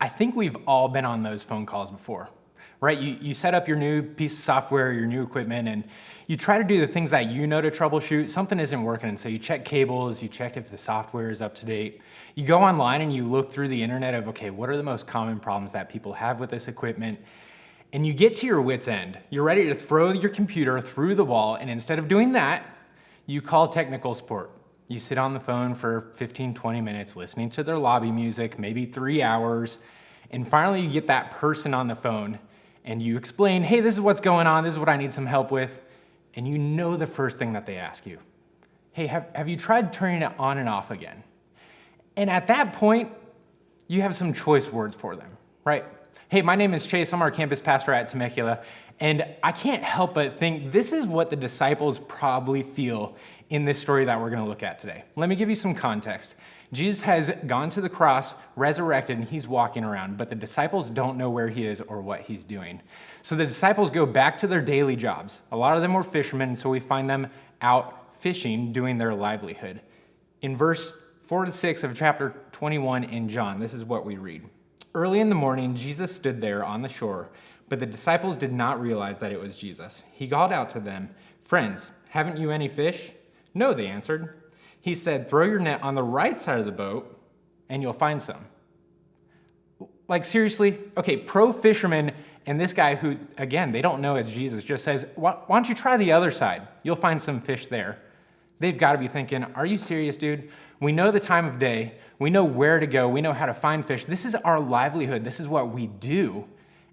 I think we've all been on those phone calls before, right? You set up your new piece of software, your new equipment, and you try to do the things that you know to troubleshoot. Something isn't working, and so you check cables, you check if the software is up to date. You go online and you look through the internet of, okay, what are the most common problems that people have with this equipment? And you get to your wit's end. You're ready to throw your computer through the wall, and instead of doing that, you call technical support. You sit on the phone for 15, 20 minutes listening to their lobby music, maybe 3 hours, and finally you get that person on the phone and you explain, hey, this is what's going on, this is what I need some help with, and you know the first thing that they ask you. Hey, have you tried turning it on and off again? And at that point, you have some choice words for them, right? Hey, my name is Chase, I'm our campus pastor at Temecula, and I can't help but think this is what the disciples probably feel in this story that we're gonna look at today. Let me give you some context. Jesus has gone to the cross, resurrected, and he's walking around, but the disciples don't know where he is or what he's doing. So the disciples go back to their daily jobs. A lot of them were fishermen, so we find them out fishing, doing their livelihood. In verse 4-6 of chapter 21 in John, this is what we read. Early in the morning, Jesus stood there on the shore, but the disciples did not realize that it was Jesus. He called out to them, "Friends, haven't you any fish?" "No," they answered. He said, "Throw your net on the right side of the boat, and you'll find some." Like, seriously? Okay, pro fisherman and this guy who, again, they don't know it's Jesus, just says, why don't you try the other side? You'll find some fish there. They've got to be thinking, are you serious, dude? We know the time of day. We know where to go. We know how to find fish. This is our livelihood. This is what we do.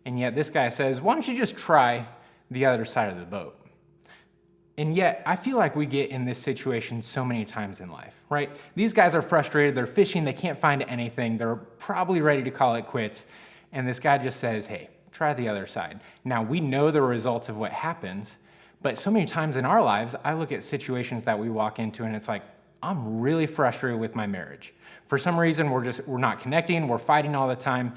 And yet this guy says, why don't you just try the other side of the boat? And yet I feel like we get in this situation so many times in life, right? These guys are frustrated. They're fishing. They can't find anything. They're probably ready to call it quits. And this guy just says, hey, try the other side. Now, we know the results of what happens, but so many times in our lives, I look at situations that we walk into and it's like, I'm really frustrated with my marriage. For some reason, we're not connecting, we're fighting all the time,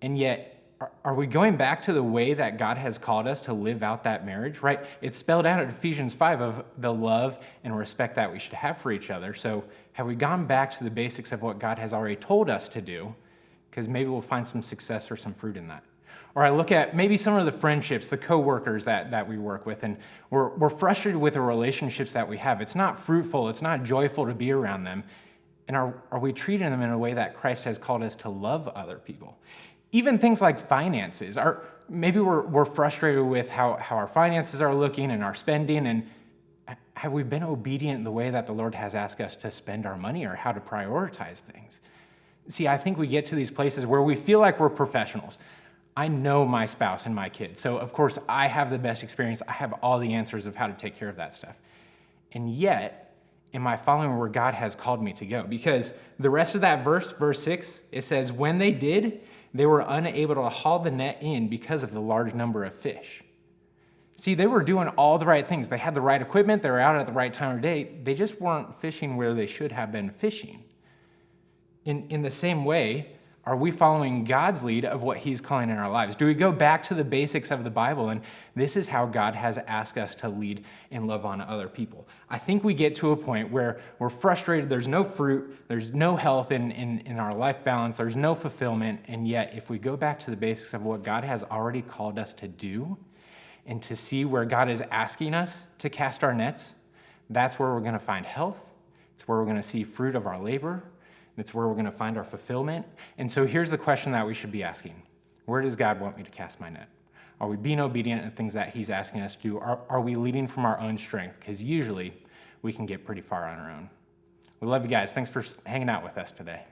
and yet, are we going back to the way that God has called us to live out that marriage, right? It's spelled out in Ephesians 5 of the love and respect that we should have for each other. So have we gone back to the basics of what God has already told us to do? Because maybe we'll find some success or some fruit in that. Or I look at maybe some of the friendships, the coworkers that we work with, and we're frustrated with the relationships that we have. It's not fruitful, it's not joyful to be around them. And are we treating them in a way that Christ has called us to love other people? Even things like finances. Maybe we're frustrated with how our finances are looking and our spending, and have we been obedient in the way that the Lord has asked us to spend our money or how to prioritize things? See, I think we get to these places where we feel like we're professionals. I know my spouse and my kids, so of course I have the best experience. I have all the answers of how to take care of that stuff. And yet, am I following where God has called me to go? Because the rest of that verse 6, it says, when they did, they were unable to haul the net in because of the large number of fish. See, they were doing all the right things. They had the right equipment. They were out at the right time of day. They just weren't fishing where they should have been fishing. In the same way, are we following God's lead of what he's calling in our lives? Do we go back to the basics of the Bible? And this is how God has asked us to lead and love on other people. I think we get to a point where we're frustrated. There's no fruit. There's no health in our life balance. There's no fulfillment. And yet, if we go back to the basics of what God has already called us to do and to see where God is asking us to cast our nets, that's where we're going to find health. It's where we're going to see fruit of our labor. It's where we're going to find our fulfillment. And so here's the question that we should be asking. Where does God want me to cast my net? Are we being obedient in things that he's asking us to do? Are we leading from our own strength? Because usually we can get pretty far on our own. We love you guys. Thanks for hanging out with us today.